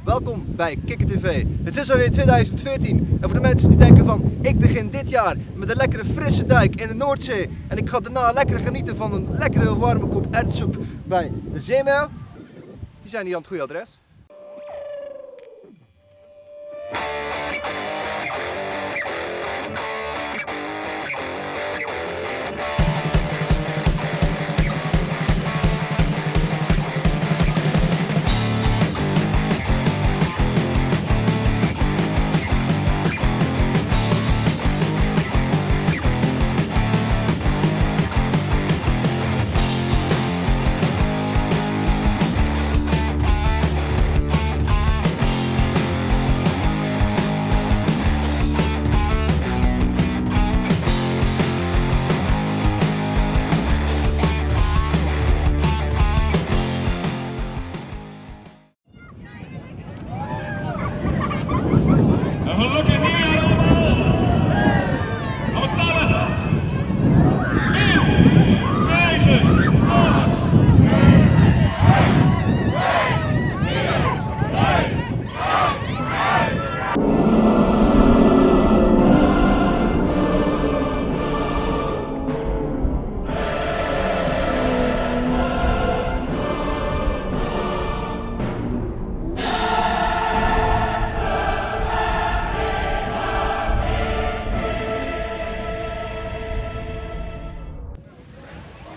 welkom bij Kikker TV. Het is alweer 2014 en voor de mensen die denken van ik begin dit jaar met een lekkere frisse dijk in de Noordzee en ik ga daarna lekker genieten van een lekkere warme kop erwtensoep bij de Zeemeer, die zijn hier aan het goede adres.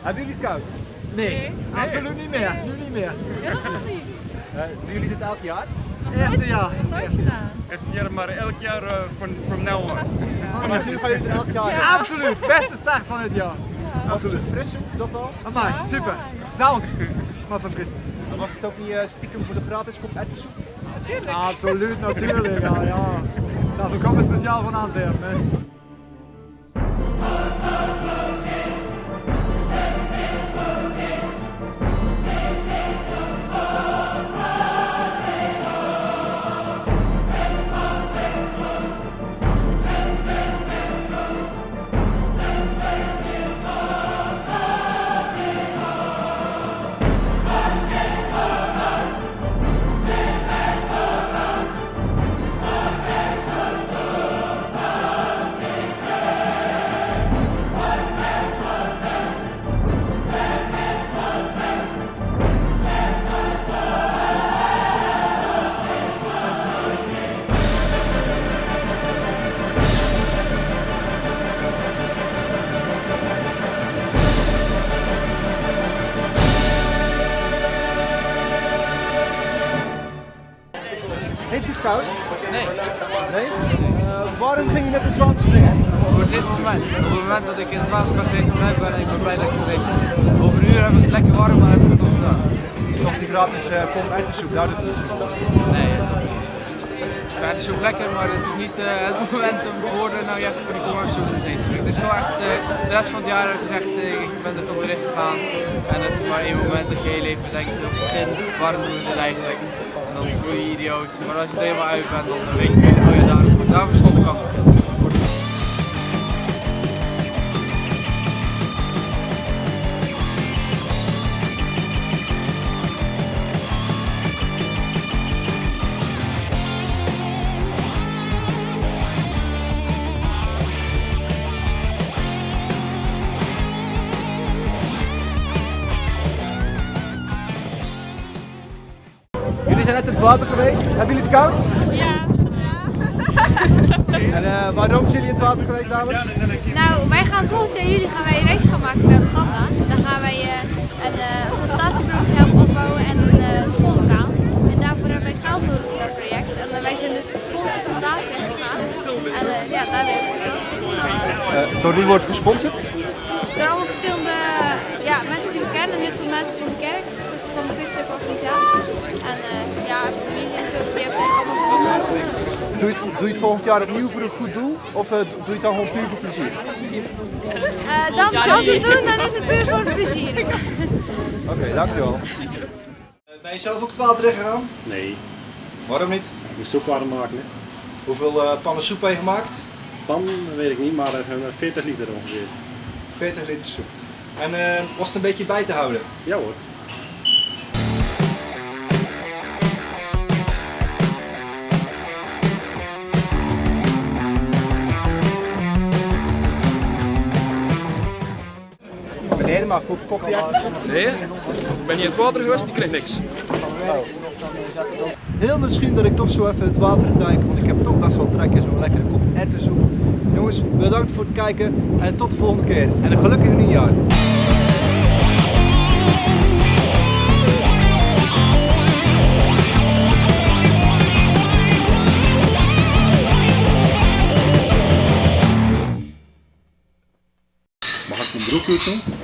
Hebben jullie het koud? Nee, absoluut niet meer. Nu niet meer. Helemaal niet. Doen jullie dit elk jaar? Eerste jaar. Nooit gedaan. Eerste jaar, maar elk jaar from now on. Vanaf nu gaan jullie er elk jaar in? Ja, absoluut. Beste start van het jaar. Absoluut. Verfrissend, dat wel? Amai, super. Zout, maar verfrissend. Dan was het ook niet stiekem voor de gratis kop erwtensoep? Natuurlijk. Absoluut, natuurlijk. Ja. Daarvoor komen we speciaal van Antwerpen. Hè. Heeft u het koud? Nee, Nee? Waarom ging je net het water springen? voor dit moment. Op het moment dat ik in Zwaarslag verblijf ben, ik ben blij dat ik geweest ben. Over een uur heb ik het lekker warm, maar heb ik het nog gedaan. Toch die gratis kom erwtensoep, daar doet het dus. Nee, toch niet. Ja, het is ook lekker, maar het is niet het moment om voor nou echt voor die commercial te zijn. Het is gewoon echt, de rest van het jaar heb ik gezegd, ik ben er toch weer in gegaan. En het is maar één moment dat je heel even denkt, op het begin, waarom doen ze het eigenlijk? En dan groei je idioot. Maar als je er helemaal uit bent, dan weet je, oh ja, daarvoor stond ik al. Jullie zijn net in het water geweest. Hebben jullie het koud? Ja. En waarom zijn jullie in het water geweest, dames? Nou, wij gaan volgend jaar juli gaan wij een race gaan maken naar Uganda. Dan gaan wij een consultatieprogramma opbouwen en een schoollokaal. En daarvoor hebben wij geld nodig voor dat project. En wij zijn dus gesponsord om daar terecht gegaan. En ja, daar hebben we gespeeld. Door wie wordt gesponsord? Door allemaal verschillende mensen die we kennen en heel veel mensen van de kerk. Dus van de christelijke organisatie. En ja, als je familie en zo, die hebben allemaal sponsoren. Doe je het volgend jaar opnieuw voor een goed doel? Of doe je het dan gewoon puur voor plezier? Als we het doen, dan is het puur voor het plezier. Oké, dankjewel. Ben je zelf ook het water in gegaan? Nee, Waarom niet? ik moest ook warm maken. Hè. Hoeveel pannen soep heb je gemaakt? Pan weet ik niet, maar 40 liter ongeveer. 40 liter soep. En was het een beetje bij te houden? Ja hoor. Ga kopje erwtensoep. Nee, ik ben niet in het water geweest, die kreeg niks. Heel misschien dat ik toch zo even het water in duik, want ik heb toch best wel trek in zo'n lekkere kop erwtensoep. Jongens, bedankt voor het kijken en tot de volgende keer. En een gelukkig nieuwjaar. Mag ik mijn broek doen?